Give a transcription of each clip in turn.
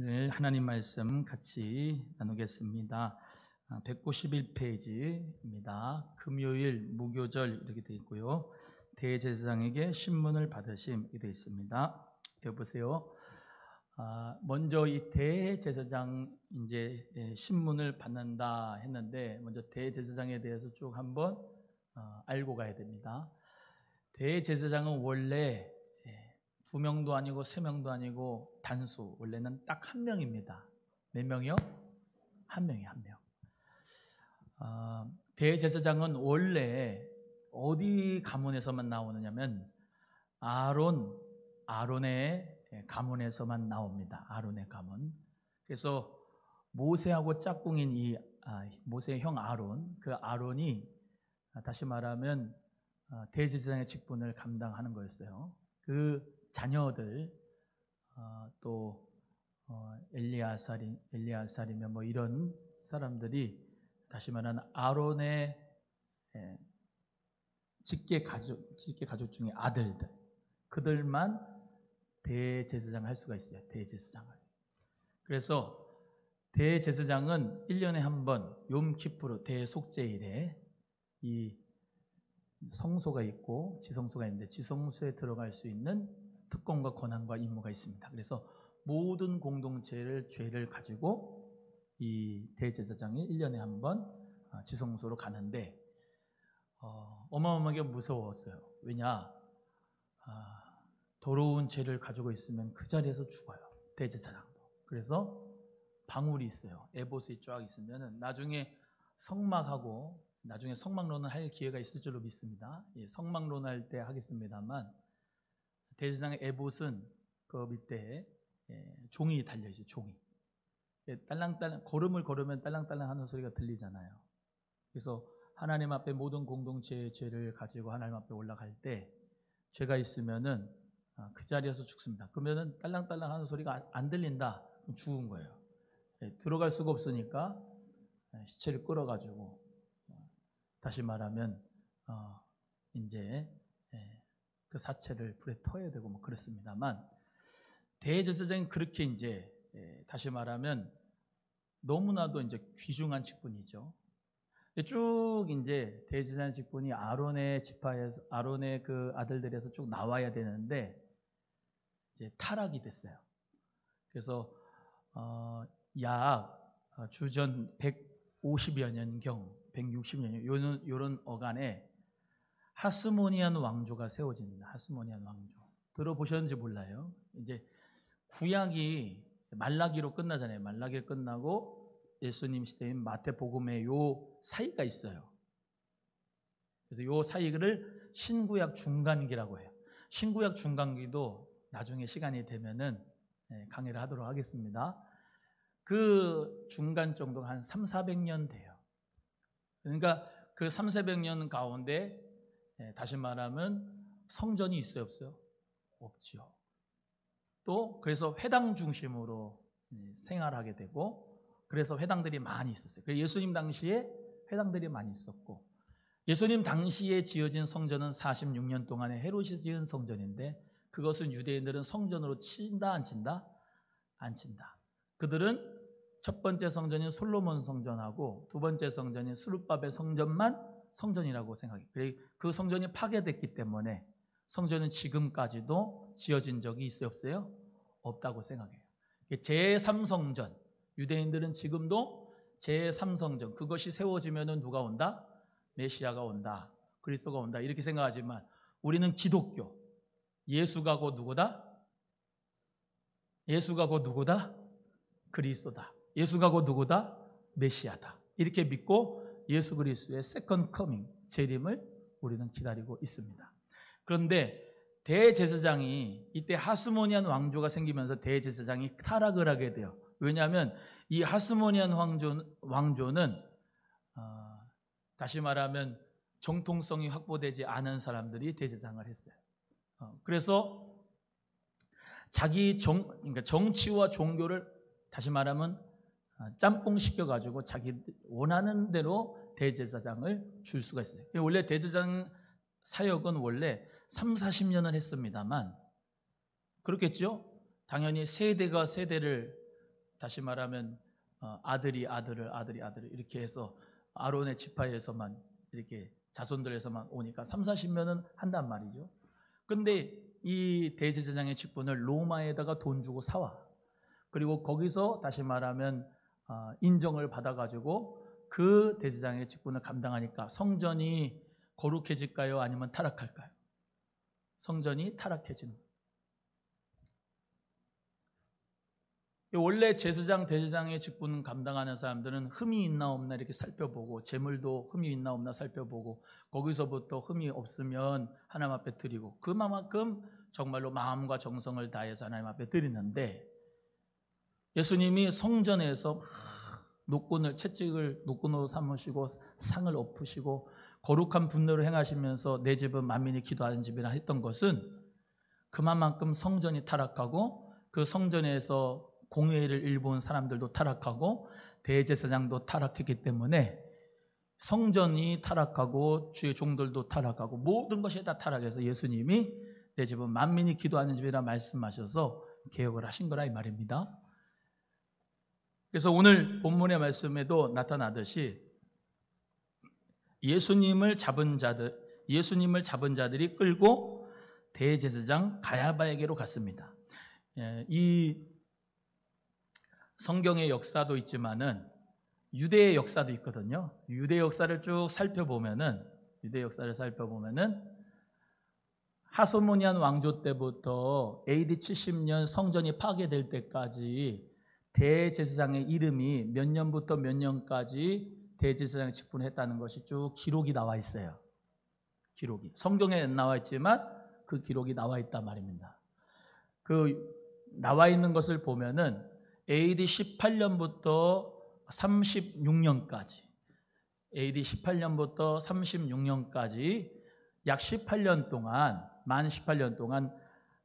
오늘 하나님 말씀 같이 나누겠습니다. 191페이지입니다. 금요일 무교절 이렇게 되어 있고요. 대제사장에게 신문을 받으심 이렇게 되어 있습니다. 여보세요. 먼저 이 대제사장 이제 신문을 받는다 했는데 먼저 대제사장에 대해서 쭉 한번 알고 가야 됩니다. 대제사장은 원래 2명도 아니고 3명도 아니고 단수, 원래는 딱 1명입니다. 몇 명이요? 1명이에요, 1명. 대제사장은 원래 어디 가문에서만 나오느냐면 아론의 가문에서만 나옵니다. 아론의 가문. 그래서 모세하고 짝꿍인 모세의 형 아론, 그 아론이 다시 말하면 대제사장의 직분을 감당하는 거였어요. 그 자녀들 또 엘리아살이며 뭐 이런 사람들이 다시 말하는 아론의 직계 가족 중에 아들들, 그들만 대제사장 할 수가 있어요. 대제사장을. 그래서 대제사장은 1년에 한 번 욤키푸르 대속죄일에 이 성소가 있고 지성소가 있는데 지성소에 들어갈 수 있는 특권과 권한과 임무가 있습니다. 그래서 모든 공동체를 죄를 가지고 이 대제사장이 1년에 한 번 지성소로 가는데 어마어마하게 무서웠어요. 왜냐? 더러운 죄를 가지고 있으면 그 자리에서 죽어요. 대제사장도. 그래서 방울이 있어요. 에봇이 쫙 있으면 나중에 성막론을 할 기회가 있을 줄로 믿습니다. 성막론 할 때 하겠습니다만 대제사장의 에봇은 그 밑에 종이 달려있어요. 종이. 딸랑딸랑 걸음을 걸으면 딸랑딸랑 하는 소리가 들리잖아요. 그래서 하나님 앞에 모든 공동체의 죄를 가지고 하나님 앞에 올라갈 때 죄가 있으면은 그 자리에서 죽습니다. 그러면은 딸랑딸랑 하는 소리가 안 들린다. 그럼 죽은 거예요. 들어갈 수가 없으니까 시체를 끌어가지고 다시 말하면 이제 그 사체를 불에 터야 되고 뭐 그렇습니다만 대제사장은 그렇게 이제 다시 말하면 너무나도 이제 귀중한 직분이죠. 쭉 이제 대제사장 직분이 아론의 지파에서 아론의 그 아들들에서 쭉 나와야 되는데 이제 타락이 됐어요. 그래서 약 주전 150여 년경 160년 요런 어간에 하스모니안 왕조가 세워집니다. 하스모니안 왕조. 들어보셨는지 몰라요. 이제 구약이 말라기로 끝나잖아요. 말라기로 끝나고 예수님 시대인 마태복음에 요 사이가 있어요. 그래서 요 사이를 신구약 중간기라고 해요. 신구약 중간기도 나중에 시간이 되면은 강의를 하도록 하겠습니다. 그 중간 정도가 한 300~400년 돼요. 그러니까 그 300~400년 가운데 다시 말하면 성전이 있어요, 없어요? 없죠. 또 그래서 회당 중심으로 생활하게 되고 그래서 회당들이 많이 있었어요. 그래서 예수님 당시에 회당들이 많이 있었고 예수님 당시에 지어진 성전은 46년 동안에 헤롯이 지은 성전인데 그것은 유대인들은 성전으로 친다 안 친다? 안 친다. 그들은 첫 번째 성전인 솔로몬 성전하고 두 번째 성전인 스룹바벨 성전만 성전이라고 생각해요. 그 성전이 파괴됐기 때문에 성전은 지금까지도 지어진 적이 있어요, 없어요? 없다고 생각해요. 제3성전, 유대인들은 지금도 제3성전, 그것이 세워지면 누가 온다? 메시아가 온다, 그리스도가 온다 이렇게 생각하지만 우리는 기독교, 예수가 곧 누구다? 예수가 곧 누구다? 그리스도다. 예수가 곧 누구다? 메시아다. 이렇게 믿고 예수 그리스도의 세컨드 커밍, 재림을 우리는 기다리고 있습니다. 그런데 대제사장이 이때 하스모니안 왕조가 생기면서 대제사장이 타락을 하게 돼요. 왜냐하면 이 하스모니안 왕조는 다시 말하면 정통성이 확보되지 않은 사람들이 대제사장을 했어요. 그래서 그러니까 정치와 종교를 다시 말하면 짬뽕 시켜가지고 자기 원하는 대로 대제사장을 줄 수가 있어요. 원래 대제사장 사역은 원래 30~40년을 했습니다만 그렇겠죠? 당연히 세대가 세대를 다시 말하면 아들이 아들을 이렇게 해서 아론의 지파에서만 이렇게 자손들에서만 오니까 3, 40년은 한단 말이죠. 근데 이 대제사장의 직분을 로마에다가 돈 주고 사와. 그리고 거기서 다시 말하면 인정을 받아가지고 그 대제사장의 직분을 감당하니까 성전이 거룩해질까요? 아니면 타락할까요? 성전이 타락해지는 거예요. 원래 제사장, 대제사장의 직분 감당하는 사람들은 흠이 있나 없나 이렇게 살펴보고 재물도 흠이 있나 없나 살펴보고 거기서부터 흠이 없으면 하나님 앞에 드리고 그만큼 정말로 마음과 정성을 다해서 하나님 앞에 드리는데 예수님이 성전에서 노끈을 채찍을 노끈으로 삼으시고 상을 엎으시고 거룩한 분노를 행하시면서 내 집은 만민이 기도하는 집이라 했던 것은 그만큼 성전이 타락하고 그 성전에서 공회를 일본 사람들도 타락하고 대제사장도 타락했기 때문에 성전이 타락하고 주의 종들도 타락하고 모든 것이 다 타락해서 예수님이 내 집은 만민이 기도하는 집이라 말씀하셔서 개혁을 하신 거라 이 말입니다. 그래서 오늘 본문의 말씀에도 나타나듯이 예수님을 잡은 자들이 끌고 대제사장 가야바에게로 갔습니다. 이 성경의 역사도 있지만은 유대의 역사도 있거든요. 유대 역사를 쭉 살펴보면은 하소모니안 왕조 때부터 AD 70년 성전이 파괴될 때까지 대제사장의 이름이 몇 년부터 몇 년까지 대제사장의 직분을 했다는 것이 쭉 기록이 나와 있어요. 기록이 성경에 나와 있지만 그 기록이 나와 있단 말입니다. 그 나와 있는 것을 보면은 AD 18년부터 36년까지 약 18년 동안 만 18년 동안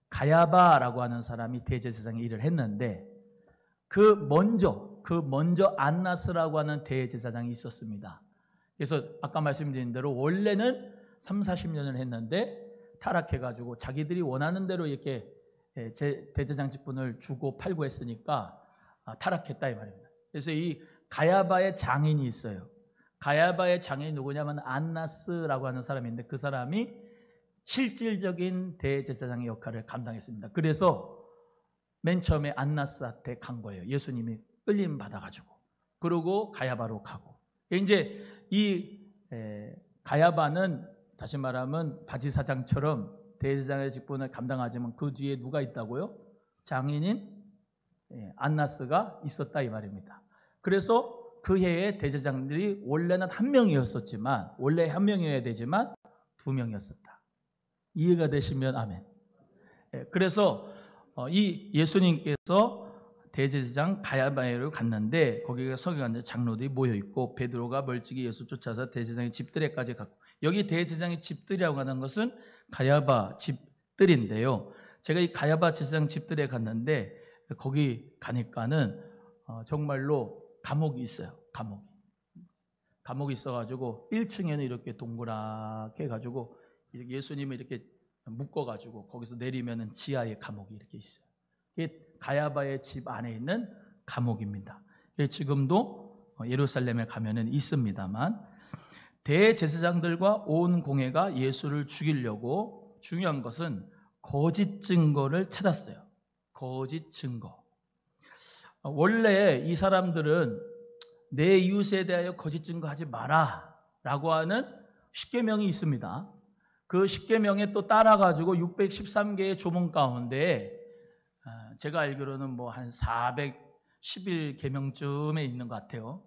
가야바라고 하는 사람이 대제사장의 일을 했는데 그 먼저 안나스라고 하는 대제사장이 있었습니다. 그래서 아까 말씀드린 대로 원래는 3, 40년을 했는데 타락해가지고 자기들이 원하는 대로 이렇게 대제사장 직분을 주고 팔고 했으니까 타락했다 이 말입니다. 그래서 이 가야바의 장인이 있어요. 가야바의 장인이 누구냐면 안나스라고 하는 사람인데 그 사람이 실질적인 대제사장의 역할을 감당했습니다. 그래서 맨 처음에 안나스한테 간 거예요. 예수님이 끌림 받아가지고 그러고 가야바로 가고 이제 이 가야바는 다시 말하면 바지사장처럼 대제사장의 직분을 감당하지만 그 뒤에 누가 있다고요? 장인인 안나스가 있었다 이 말입니다. 그래서 그 해에 대제사장들이 원래는 한 명이었었지만 원래 한 명이어야 되지만 두 명이었었다. 이해가 되시면 아멘. 그래서 이 예수님께서 대제사장 가야바에로 갔는데 거기가 서기관들 장로들이 모여 있고 베드로가 멀찍이 예수 쫓아서 대제사장의 집들에까지 갔고 여기 대제사장의 집들이라고 하는 것은 가야바 집들인데요. 제가 이 가야바 제사장 집들에 갔는데 거기 가니까는 정말로 감옥이 있어요. 감옥이 있어가지고 1층에는 이렇게 동그랗게 해가지고 예수님을 이렇게 묶어가지고 거기서 내리면은 지하에 감옥이 이렇게 있어요. 이게 가야바의 집 안에 있는 감옥입니다. 지금도 예루살렘에 가면은 있습니다만 대제사장들과 온 공회가 예수를 죽이려고 중요한 것은 거짓 증거를 찾았어요. 거짓 증거. 원래 이 사람들은 내 이웃에 대하여 거짓 증거하지 마라 라고 하는 십계명이 있습니다. 그 십계명에 또 따라가지고 613개의 조문 가운데 제가 알기로는 뭐 한 411계명쯤에 있는 것 같아요.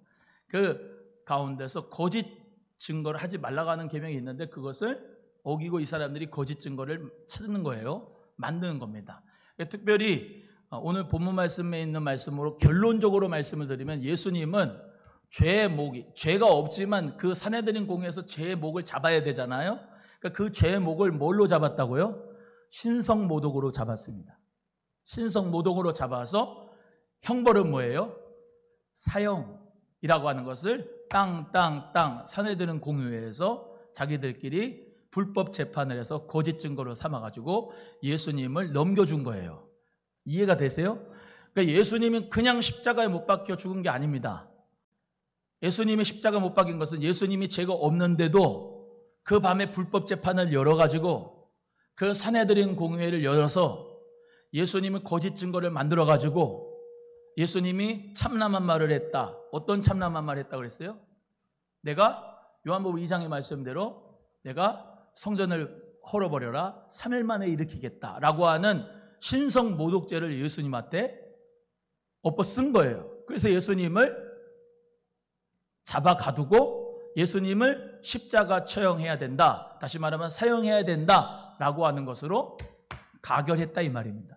그 가운데서 거짓 증거를 하지 말라고 하는 계명이 있는데 그것을 어기고 이 사람들이 거짓 증거를 찾는 거예요. 만드는 겁니다. 특별히 오늘 본문 말씀에 있는 말씀으로 결론적으로 말씀을 드리면 예수님은 죄가 없지만 그 산헤드린 공회에서 죄의 목을 잡아야 되잖아요. 그러니까 그 죄의 목을 뭘로 잡았다고요? 신성모독으로 잡았습니다. 신성모독으로 잡아서 형벌은 뭐예요? 사형이라고 하는 것을 땅 산헤드린 공회에서 자기들끼리 불법 재판을 해서 거짓 증거로 삼아가지고 예수님을 넘겨준 거예요. 이해가 되세요? 그러니까 예수님이 그냥 십자가에 못 박혀 죽은 게 아닙니다. 예수님이 십자가 못 박인 것은 예수님이 죄가 없는데도 그 밤에 불법 재판을 열어가지고 그 산헤드린 공회를 열어서 예수님은 거짓 증거를 만들어가지고 예수님이 참남한 말을 했다. 어떤 참남한 말을 했다고 그랬어요? 내가 요한복음 2장의 말씀대로 내가 성전을 헐어버려라. 3일 만에 일으키겠다라고 하는 신성 모독죄를 예수님한테 엎어 쓴 거예요. 그래서 예수님을 잡아 가두고 예수님을 십자가 처형해야 된다. 다시 말하면 사형해야 된다라고 하는 것으로 가결했다 이 말입니다.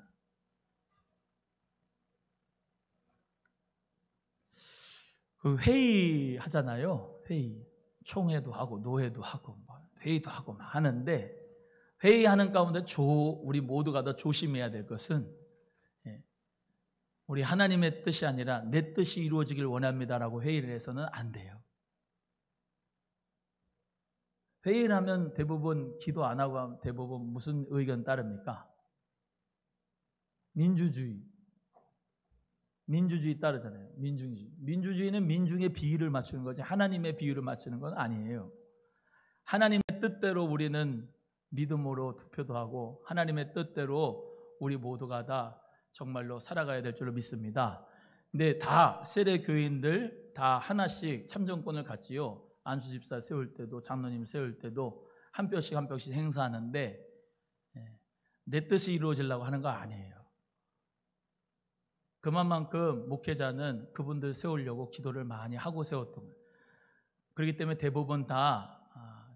그 회의하잖아요. 회의. 총회도 하고 노회도 하고 회의도 하고 막 하는데 회의하는 가운데 우리 모두가 더 조심해야 될 것은 우리 하나님의 뜻이 아니라 내 뜻이 이루어지길 원합니다라고 회의를 해서는 안 돼요. 회의를 하면 대부분 기도 안 하고 하면 대부분 무슨 의견 따릅니까? 민주주의 따르잖아요. 민주주의는 민중의 비율을 맞추는 거지 하나님의 비율을 맞추는 건 아니에요. 하나님의 뜻대로 우리는 믿음으로 투표도 하고 하나님의 뜻대로 우리 모두가 다 정말로 살아가야 될 줄로 믿습니다. 근데 다 세례 교인들 다 하나씩 참정권을 갖지요. 안수집사 세울 때도 장로님 세울 때도 한 뼈씩 한 뼈씩 행사하는데 내 뜻이 이루어지려고 하는 거 아니에요. 그만큼 목회자는 그분들 세우려고 기도를 많이 하고 세웠던 거예요. 그렇기 때문에 대부분 다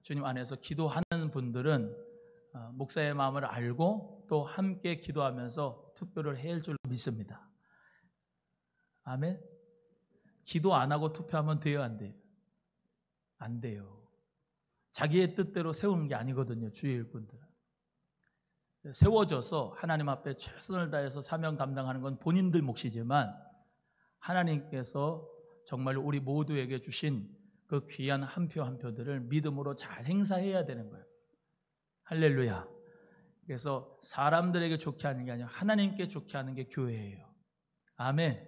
주님 안에서 기도하는 분들은 목사의 마음을 알고 또 함께 기도하면서 투표를 해야 할 줄로 믿습니다. 아멘? 기도 안 하고 투표하면 돼요, 안 돼요? 안 돼요. 자기의 뜻대로 세우는 게 아니거든요, 주의 일꾼들은. 세워져서 하나님 앞에 최선을 다해서 사명 감당하는 건 본인들 몫이지만 하나님께서 정말 우리 모두에게 주신 그 귀한 한 표 한 표들을 믿음으로 잘 행사해야 되는 거예요. 할렐루야. 그래서 사람들에게 좋게 하는 게 아니라 하나님께 좋게 하는 게 교회예요. 아멘.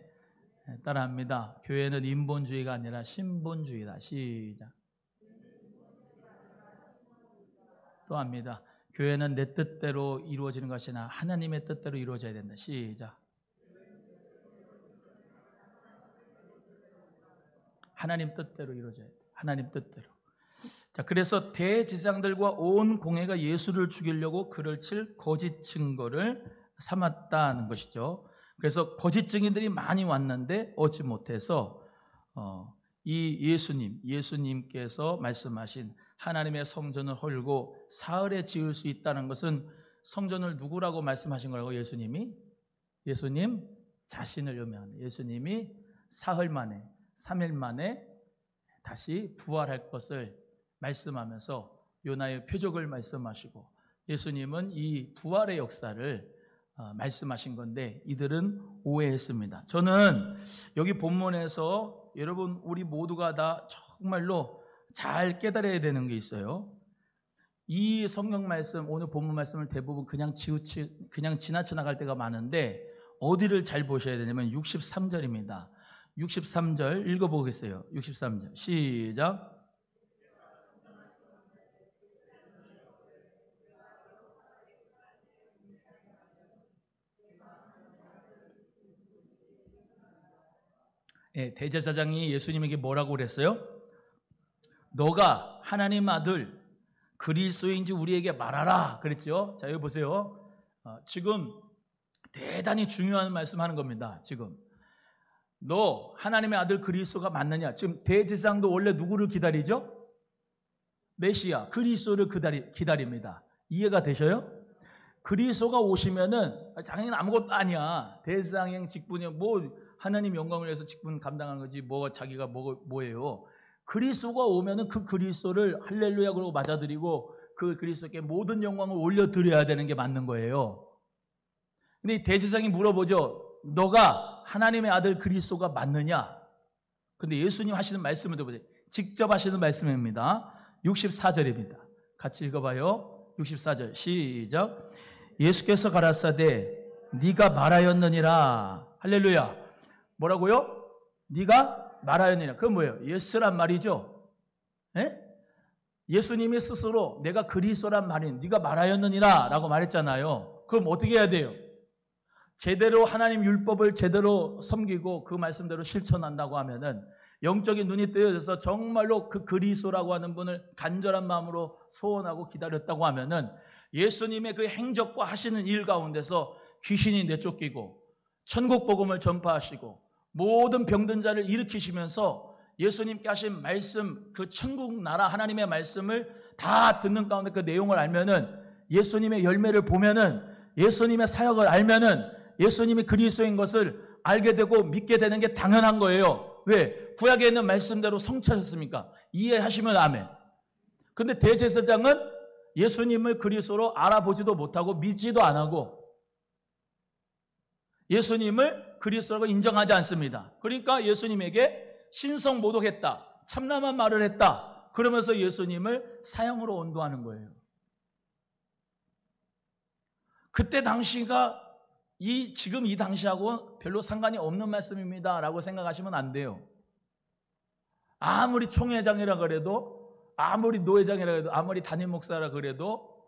따라합니다. 교회는 인본주의가 아니라 신본주의다. 시작. 또 합니다. 교회는 내 뜻대로 이루어지는 것이 아니라 하나님의 뜻대로 이루어져야 된다. 시작. 하나님 뜻대로 이루어져야 돼. 하나님 뜻대로. 자, 그래서 대제사장들과 온 공회가 예수를 죽이려고 그를 칠 거짓 증거를 삼았다는 것이죠. 그래서 거짓 증인들이 많이 왔는데 얻지 못해서 이 예수님께서 말씀하신 하나님의 성전을 헐고 사흘에 지을 수 있다는 것은 성전을 누구라고 말씀하신 거라고 예수님 자신을 의미합니다. 예수님이 사흘 만에 3일 만에 다시 부활할 것을 말씀하면서 요나의 표적을 말씀하시고 예수님은 이 부활의 역사를 말씀하신 건데 이들은 오해했습니다. 저는 여기 본문에서 여러분 우리 모두가 다 정말로 잘 깨달아야 되는 게 있어요. 이 성경 말씀, 오늘 본문 말씀을 대부분 그냥 지나쳐 나갈 때가 많은데 어디를 잘 보셔야 되냐면 63절입니다. 63절 읽어보겠어요. 63절 시작. 대제사장이 예수님에게 뭐라고 그랬어요? 너가 하나님 아들 그리스도인지 우리에게 말하라 그랬죠. 자, 여기 보세요. 지금 대단히 중요한 말씀하는 겁니다. 지금 너 하나님의 아들 그리스도가 맞느냐? 지금 대제사장도 원래 누구를 기다리죠? 메시아 그리스도를 기다립니다. 이해가 되셔요? 그리스도가 오시면은 자기는 아무것도 아니야. 대제사장의 직분이 뭐 하나님 영광을 위해서 직분 감당하는 거지 뭐 자기가 뭐예요? 그리스도가 오면은 그 그리스도를 할렐루야 그러고 맞아들이고 그 그리스도께 모든 영광을 올려드려야 되는 게 맞는 거예요. 근데 이 대제사장이 물어보죠. 너가 하나님의 아들 그리스도가 맞느냐? 근데 예수님 하시는 말씀을 들어보세요. 직접 하시는 말씀입니다. 64절입니다. 같이 읽어봐요. 64절 시작. 예수께서 가라사대 네가 말하였느니라 할렐루야. 뭐라고요? 네가 말하였느냐. 그건 뭐예요? 예스란 말이죠. 예? 예수님이 스스로 내가 그리스도란 말이 네가 말하였느니라 라고 말했잖아요. 그럼 어떻게 해야 돼요? 제대로 하나님 율법을 제대로 섬기고 그 말씀대로 실천한다고 하면은 영적인 눈이 뜨여져서 정말로 그 그리스도라고 하는 분을 간절한 마음으로 소원하고 기다렸다고 하면은 예수님의 그 행적과 하시는 일 가운데서 귀신이 내쫓기고 천국 복음을 전파하시고 모든 병든 자를 일으키시면서 예수님께 하신 말씀, 그 천국 나라 하나님의 말씀을 다 듣는 가운데 그 내용을 알면은 예수님의 열매를 보면은 예수님의 사역을 알면은 예수님이 그리스도인 것을 알게 되고 믿게 되는 게 당연한 거예요. 왜? 구약에 있는 말씀대로 성취하셨습니까? 이해하시면 아멘. 근데 대제사장은 예수님을 그리스도로 알아보지도 못하고 믿지도 안 하고 예수님을 그리스도라고 인정하지 않습니다. 그러니까 예수님에게 신성 모독했다, 참남한 말을 했다. 그러면서 예수님을 사형으로 온도하는 거예요. 그때 당시가 지금 이 당시하고 별로 상관이 없는 말씀입니다 라고 생각하시면 안 돼요. 아무리 총회장이라 그래도, 아무리 노회장이라 그래도, 아무리 담임 목사라 그래도,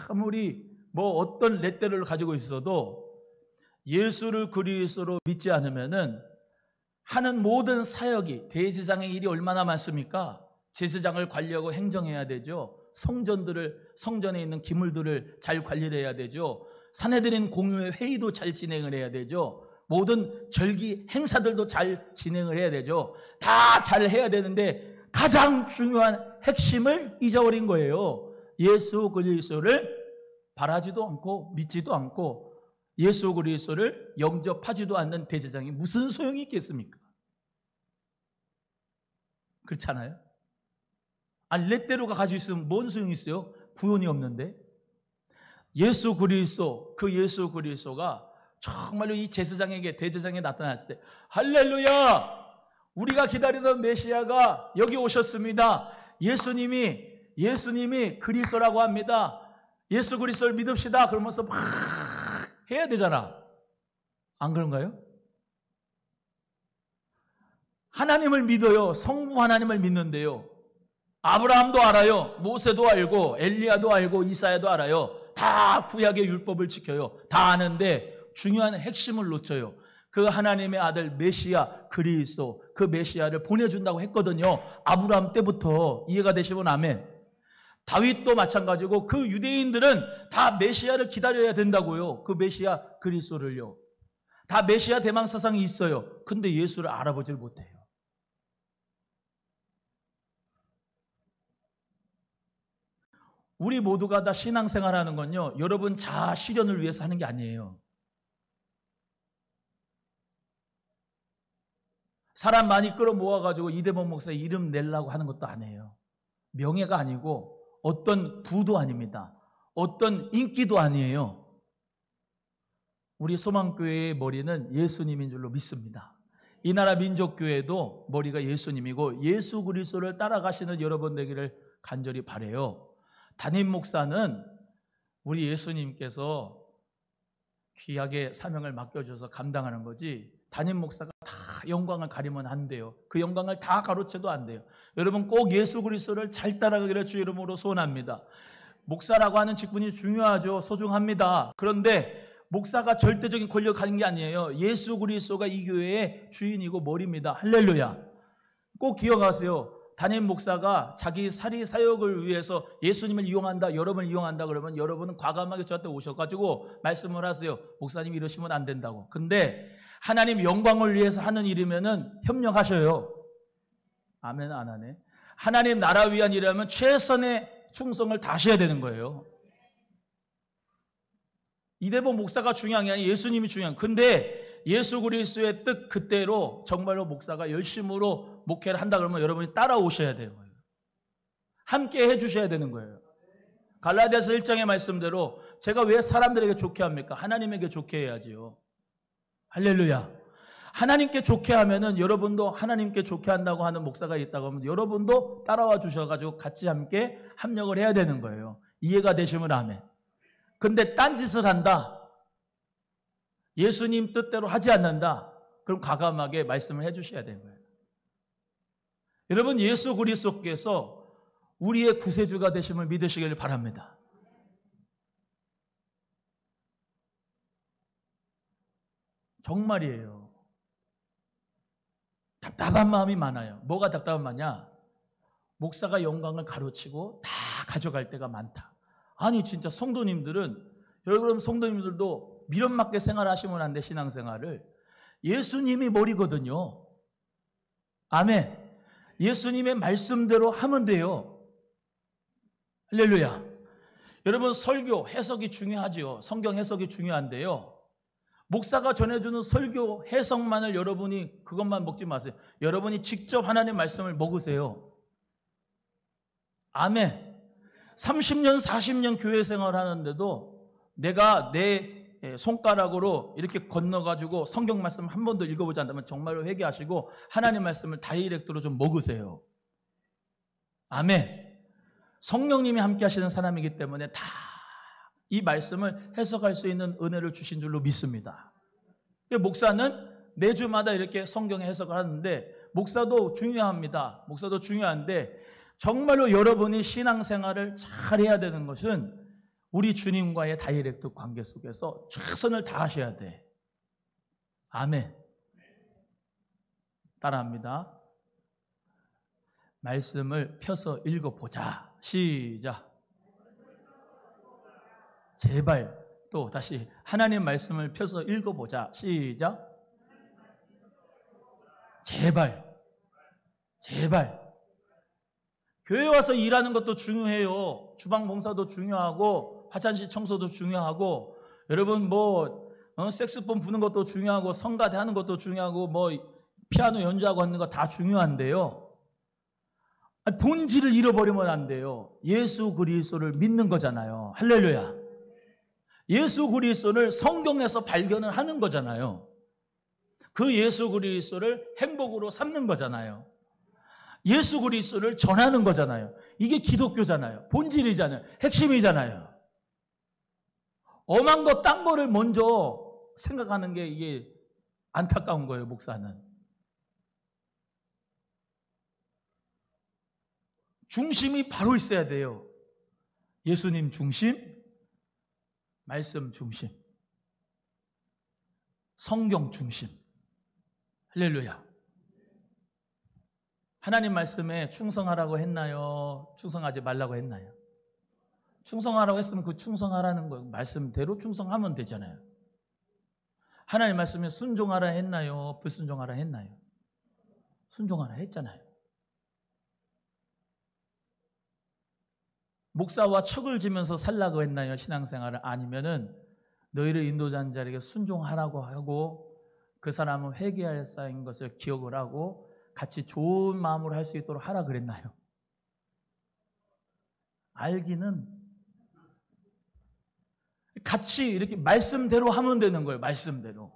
아무리 뭐 어떤 렛대를 가지고 있어도 예수를 그리스도로 믿지 않으면은 하는 모든 사역이, 대제사장의 일이 얼마나 많습니까? 제사장을 관리하고 행정해야 되죠. 성전에 있는 기물들을 잘 관리를 해야 되죠. 사내들인 공유의 회의도 잘 진행을 해야 되죠. 모든 절기 행사들도 잘 진행을 해야 되죠. 다 잘 해야 되는데 가장 중요한 핵심을 잊어버린 거예요. 예수 그리스도를 바라지도 않고 믿지도 않고 예수 그리스도를 영접하지도 않는 대제사장이 무슨 소용이 있겠습니까? 그렇잖아요? 아니 렛대로가 가지고 있으면 뭔 소용이 있어요? 구원이 없는데. 예수 그리스도, 그 예수 그리스도가 정말로 이 제사장에게, 대제사장에 나타났을 때 할렐루야! 우리가 기다리던 메시아가 여기 오셨습니다. 예수님이 그리스도라고 합니다. 예수 그리스도를 믿읍시다. 그러면서 막 해야 되잖아. 안 그런가요? 하나님을 믿어요. 성부 하나님을 믿는데요. 아브라함도 알아요. 모세도 알고 엘리야도 알고 이사야도 알아요. 다 구약의 율법을 지켜요. 다 아는데 중요한 핵심을 놓쳐요. 그 하나님의 아들 메시아 그리스도, 그 메시아를 보내준다고 했거든요. 아브라함 때부터. 이해가 되시면 아멘. 다윗도 마찬가지고 그 유대인들은 다 메시아를 기다려야 된다고요. 그 메시아 그리스도를요. 다 메시아 대망 사상이 있어요. 근데 예수를 알아보질 못해요. 우리 모두가 다 신앙생활하는 건요, 여러분 자아 실현을 위해서 하는 게 아니에요. 사람 많이 끌어모아가지고 이대범 목사 이름 내려고 하는 것도 아니에요. 명예가 아니고 어떤 부도 아닙니다. 어떤 인기도 아니에요. 우리 소망교회의 머리는 예수님인 줄로 믿습니다. 이 나라 민족교회도 머리가 예수님이고 예수 그리스도를 따라가시는 여러분 되기를 간절히 바라요. 담임 목사는 우리 예수님께서 귀하게 사명을 맡겨줘서 감당하는 거지, 담임 목사가 다 영광을 가리면 안 돼요. 그 영광을 다 가로채도 안 돼요. 여러분 꼭 예수 그리스도를 잘 따라가기를 주 이름으로 소원합니다. 목사라고 하는 직분이 중요하죠. 소중합니다. 그런데 목사가 절대적인 권력을 가진 게 아니에요. 예수 그리스도가 이 교회의 주인이고 머리입니다. 할렐루야. 꼭 기억하세요. 담임 목사가 자기 사리 사역을 위해서 예수님을 이용한다, 여러분을 이용한다 그러면 여러분은 과감하게 저한테 오셔가지고 말씀을 하세요. 목사님 이러시면 안 된다고. 근데 하나님 영광을 위해서 하는 일이면은 협력하셔요. 아멘 안 하네. 하나님 나라 위한 일이라면 최선의 충성을 다하셔야 되는 거예요. 이대범 목사가 중요한 게 아니라 예수님이 중요한. 근데 예수 그리스도의 뜻 그대로 정말로 목사가 열심으로 목회를 한다 그러면 여러분이 따라오셔야 돼요. 함께 해주셔야 되는 거예요. 갈라디아서 1장의 말씀대로 제가 왜 사람들에게 좋게 합니까? 하나님에게 좋게 해야지요. 할렐루야. 하나님께 좋게 하면은 여러분도 하나님께 좋게 한다고 하는 목사가 있다고 하면 여러분도 따라와 주셔가지고 같이 함께 합력을 해야 되는 거예요. 이해가 되시면 아멘. 근데 딴짓을 한다. 예수님 뜻대로 하지 않는다. 그럼 과감하게 말씀을 해주셔야 되는 거예요. 여러분, 예수 그리스도께서 우리의 구세주가 되심을 믿으시길 바랍니다. 정말이에요. 답답한 마음이 많아요. 뭐가 답답한 마냐? 목사가 영광을 가로치고 다 가져갈 때가 많다. 아니 진짜 성도님들은, 여러분 성도님들도 미련맞게 생활하시면 안 돼. 신앙생활을 예수님이 머리거든요. 아멘. 예수님의 말씀대로 하면 돼요. 할렐루야. 여러분, 설교 해석이 중요하지요. 성경 해석이 중요한데요, 목사가 전해주는 설교 해석만을 여러분이 그것만 먹지 마세요. 여러분이 직접 하나님의 말씀을 먹으세요. 아멘. 30년 40년 교회 생활을 하는데도 내가 내 손가락으로 이렇게 건너가지고 성경 말씀 한 번도 읽어보지 않다면 정말로 회개하시고 하나님 말씀을 다이렉트로 좀 먹으세요. 아멘. 성령님이 함께 하시는 사람이기 때문에 다 이 말씀을 해석할 수 있는 은혜를 주신 줄로 믿습니다. 목사는 매주마다 이렇게 성경 해석을 하는데, 목사도 중요합니다. 목사도 중요한데 정말로 여러분이 신앙생활을 잘 해야 되는 것은 우리 주님과의 다이렉트 관계 속에서 최선을 다하셔야 돼. 아멘. 따라합니다. 말씀을 펴서 읽어보자. 시작. 제발. 또 다시 하나님 말씀을 펴서 읽어보자. 시작. 제발. 제발. 교회 와서 일하는 것도 중요해요. 주방 봉사도 중요하고 화장실 청소도 중요하고, 여러분 색스폰 부는 것도 중요하고 성가대 하는 것도 중요하고 피아노 연주하고 하는 거 다 중요한데요, 본질을 잃어버리면 안 돼요. 예수 그리스도를 믿는 거잖아요. 할렐루야. 예수 그리스도를 성경에서 발견을 하는 거잖아요. 그 예수 그리스도를 행복으로 삼는 거잖아요. 예수 그리스도를 전하는 거잖아요. 이게 기독교잖아요. 본질이잖아요. 핵심이잖아요. 엄한 거, 딴 거를 먼저 생각하는 게 이게 안타까운 거예요, 목사는. 중심이 바로 있어야 돼요. 예수님 중심, 말씀 중심, 성경 중심. 할렐루야. 하나님 말씀에 충성하라고 했나요? 충성하지 말라고 했나요? 충성하라고 했으면 그 충성하라는 거 말씀대로 충성하면 되잖아요. 하나님 말씀에 순종하라 했나요? 불순종하라 했나요? 순종하라 했잖아요. 목사와 척을 지면서 살라고 했나요? 신앙생활을. 아니면은 너희를 인도자인 자에게 순종하라고 하고 그 사람은 회개할 사인 것을 기억을 하고 같이 좋은 마음으로 할 수 있도록 하라 그랬나요? 알기는 같이 이렇게 말씀대로 하면 되는 거예요. 말씀대로.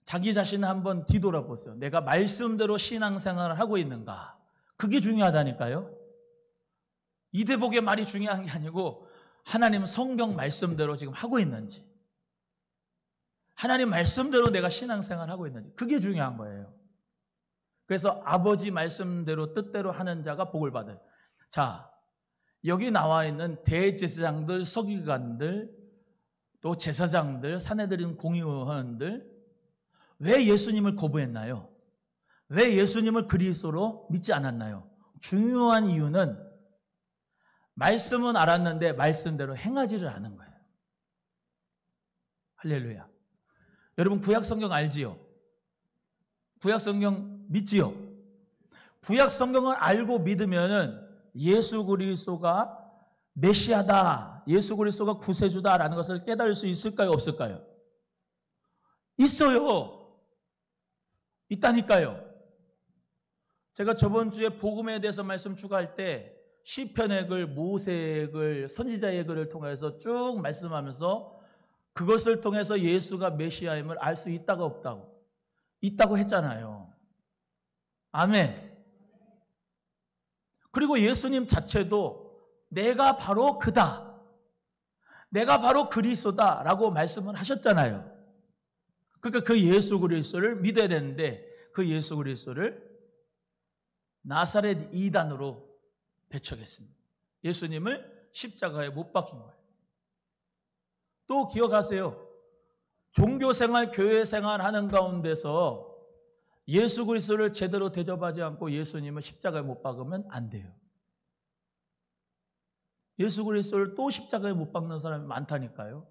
자기 자신을 한번 뒤돌아보세요. 내가 말씀대로 신앙생활을 하고 있는가? 그게 중요하다니까요. 이대복의 말이 중요한 게 아니고 하나님 성경 말씀대로 지금 하고 있는지, 하나님 말씀대로 내가 신앙생활을 하고 있는지, 그게 중요한 거예요. 그래서 아버지 말씀대로 뜻대로 하는 자가 복을 받아요. 자, 여기 나와 있는 대제사장들, 서기관들, 또 제사장들, 사내들인 공의원들, 왜 예수님을 거부했나요? 왜 예수님을 그리스도로 믿지 않았나요? 중요한 이유는 말씀은 알았는데 말씀대로 행하지를 않은 거예요. 할렐루야. 여러분 구약 성경 알지요? 구약 성경 믿지요? 구약 성경을 알고 믿으면은 예수 그리스도가 메시아다, 예수 그리스도가 구세주다라는 것을 깨달을 수 있을까요? 없을까요? 있어요. 있다니까요. 제가 저번 주에 복음에 대해서 말씀 추가할 때 시편의 글, 모세의 글, 선지자의 글을 통해서 쭉 말씀하면서 그것을 통해서 예수가 메시아임을 알 수 있다가 없다고? 있다고 했잖아요. 아멘. 그리고 예수님 자체도 내가 바로 그다, 내가 바로 그리스도다라고 말씀을 하셨잖아요. 그러니까 그 예수 그리스도를 믿어야 되는데 그 예수 그리스도를 나사렛 이단으로 배척했습니다. 예수님을 십자가에 못 박힌 거예요. 또 기억하세요. 종교생활, 교회생활 하는 가운데서 예수 그리스도를 제대로 대접하지 않고 예수님을 십자가에 못 박으면 안 돼요. 예수 그리스도를 또 십자가에 못 박는 사람이 많다니까요.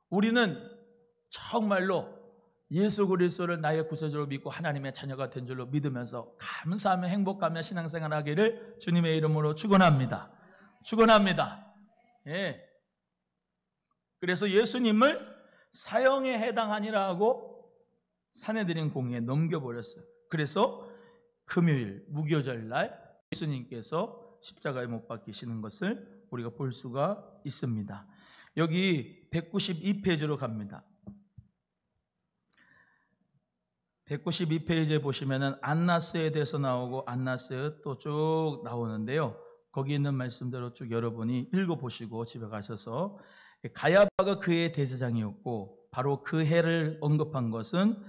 우리는 정말로 예수 그리스도를 나의 구세주로 믿고 하나님의 자녀가 된 줄로 믿으면서 감사하며 행복하며 신앙생활 하기를 주님의 이름으로 축원합니다. 축원합니다. 예. 그래서 예수님을 사형에 해당하니라 하고 산헤드린 공회에 넘겨버렸어요. 그래서 금요일 무교절 날 예수님께서 십자가에 못 박히시는 것을 우리가 볼 수가 있습니다. 여기 192페이지로 갑니다. 192페이지에 보시면은 안나스에 대해서 나오고 안나스 또 쭉 나오는데요. 거기 있는 말씀대로 쭉 여러분이 읽어보시고 집에 가셔서 가야바가 그의 대제사장이었고 바로 그 해를 언급한 것은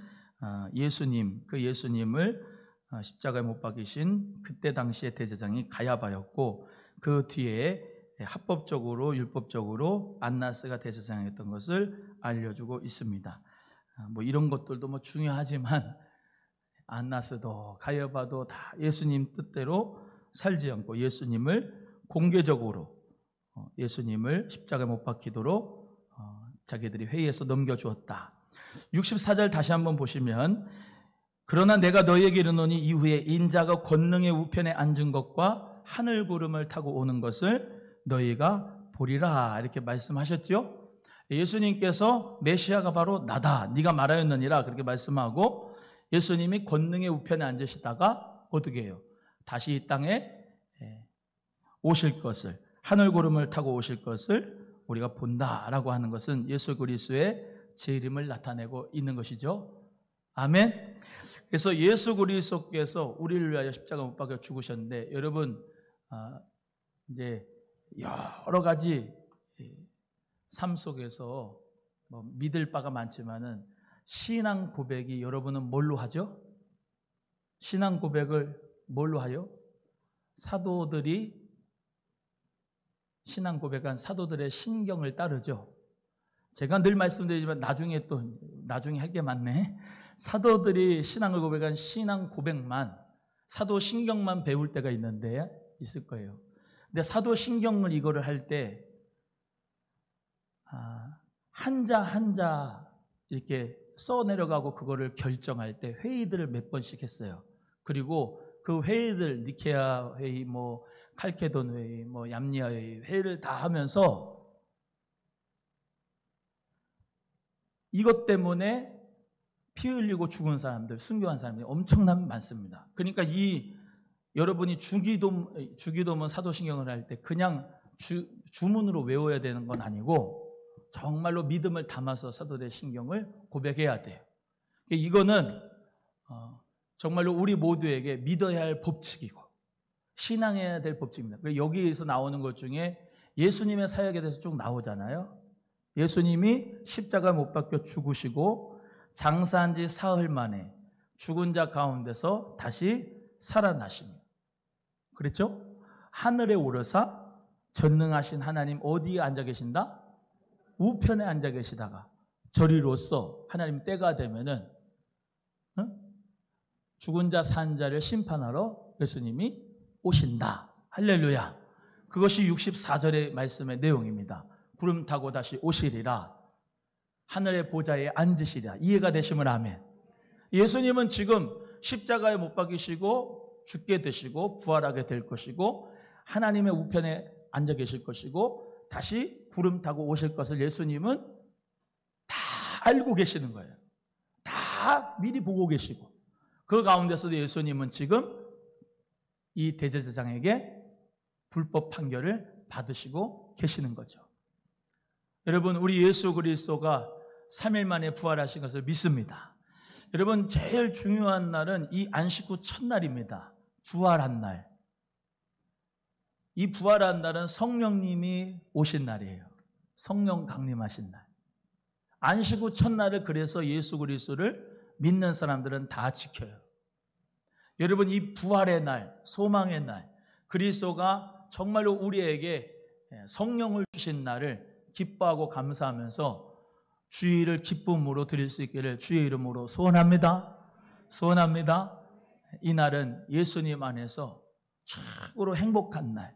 예수님, 그 예수님을 십자가에 못 박이신 그때 당시의 대제사장이 가야바였고 그 뒤에 합법적으로 율법적으로 안나스가 대제사장이었던 것을 알려주고 있습니다. 뭐 이런 것들도 뭐 중요하지만 안나스도 가야바도 다 예수님 뜻대로 살지 않고 예수님을 공개적으로 예수님을 십자가에 못 박히도록 자기들이 회의에서 넘겨주었다. 64절 다시 한번 보시면 그러나 내가 너희에게 이르노니 이후에 인자가 권능의 우편에 앉은 것과 하늘 구름을 타고 오는 것을 너희가 보리라 이렇게 말씀하셨죠. 예수님께서 메시아가 바로 나다 네가 말하였느니라 그렇게 말씀하고 예수님이 권능의 우편에 앉으시다가 어떻게 해요? 다시 이 땅에 오실 것을 하늘 구름을 타고 오실 것을 우리가 본다라고 하는 것은 예수 그리스도의 재림을 나타내고 있는 것이죠. 아멘. 그래서 예수 그리스도께서 우리를 위하여 십자가 못 박혀 죽으셨는데 여러분 이제 여러 가지 삶 속에서 뭐 믿을 바가 많지만은 신앙 고백이 여러분은 뭘로 하죠? 신앙 고백을 뭘로 하요? 사도들이 신앙 고백한 사도들의 신경을 따르죠. 제가 늘 말씀드리지만 나중에 할 게 많네. 사도들이 신앙을 고백한 신앙 고백만 사도 신경만 배울 때가 있는데 있을 거예요. 근데 사도 신경을 이거를 할 때 한자 한자 이렇게 써 내려가고 그거를 결정할 때 회의들을 몇 번씩 했어요. 그리고 그 회의들 니케아 회의, 뭐 칼케돈 회의, 뭐 얌니아 회의를 다 하면서 이것 때문에 피 흘리고 죽은 사람들, 순교한 사람들이 엄청나게 많습니다. 그러니까 여러분이 주기도문 사도신경을 할 때 그냥 주문으로 외워야 되는 건 아니고 정말로 믿음을 담아서 사도들의 신경을 고백해야 돼요. 이거는 정말로 우리 모두에게 믿어야 할 법칙이고 신앙해야 될 법칙입니다. 여기에서 나오는 것 중에 예수님의 사역에 대해서 쭉 나오잖아요. 예수님이 십자가 못 박혀 죽으시고 장사한 지 사흘 만에 죽은 자 가운데서 다시 살아나십니다. 그렇죠? 하늘에 오르사 전능하신 하나님 어디에 앉아 계신다? 우편에 앉아 계시다가 저리로서 하나님 때가 되면은 죽은 자 산 자를 심판하러 예수님이 오신다. 할렐루야. 그것이 64절의 말씀의 내용입니다. 구름 타고 다시 오시리라. 하늘의 보좌에 앉으시리라. 이해가 되시면 아멘. 예수님은 지금 십자가에 못 박이시고 죽게 되시고 부활하게 될 것이고 하나님의 우편에 앉아 계실 것이고 다시 구름 타고 오실 것을 예수님은 다 알고 계시는 거예요. 다 미리 보고 계시고 그 가운데서도 예수님은 지금 이 대제사장에게 불법 판결을 받으시고 계시는 거죠. 여러분, 우리 예수 그리스도가 3일 만에 부활하신 것을 믿습니다. 여러분, 제일 중요한 날은 이 안식 후 첫날입니다. 부활한 날. 이 부활한 날은 성령님이 오신 날이에요. 성령 강림하신 날. 안식 후 첫날을 그래서 예수 그리스도를 믿는 사람들은 다 지켜요. 여러분, 이 부활의 날, 소망의 날, 그리스도가 정말로 우리에게 성령을 주신 날을 기뻐하고 감사하면서 주일을 기쁨으로 드릴 수 있기를 주의 이름으로 소원합니다. 소원합니다. 이 날은 예수님 안에서 최고로 행복한 날.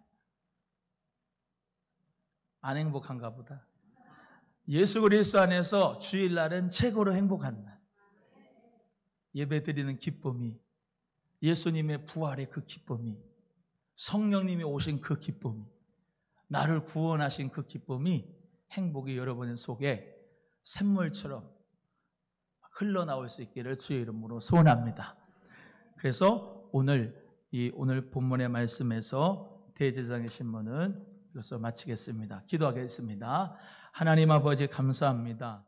안 행복한가 보다. 예수 그리스도 안에서 주일날은 최고로 행복한 날. 예배드리는 기쁨이, 예수님의 부활의 그 기쁨이, 성령님이 오신 그 기쁨이, 나를 구원하신 그 기쁨이, 행복이 여러분 속에 샘물처럼 흘러나올 수 있기를 주의 이름으로 소원합니다. 그래서 오늘 본문의 말씀에서 대제사장의 신문은 이것으로 마치겠습니다. 기도하겠습니다. 하나님 아버지 감사합니다.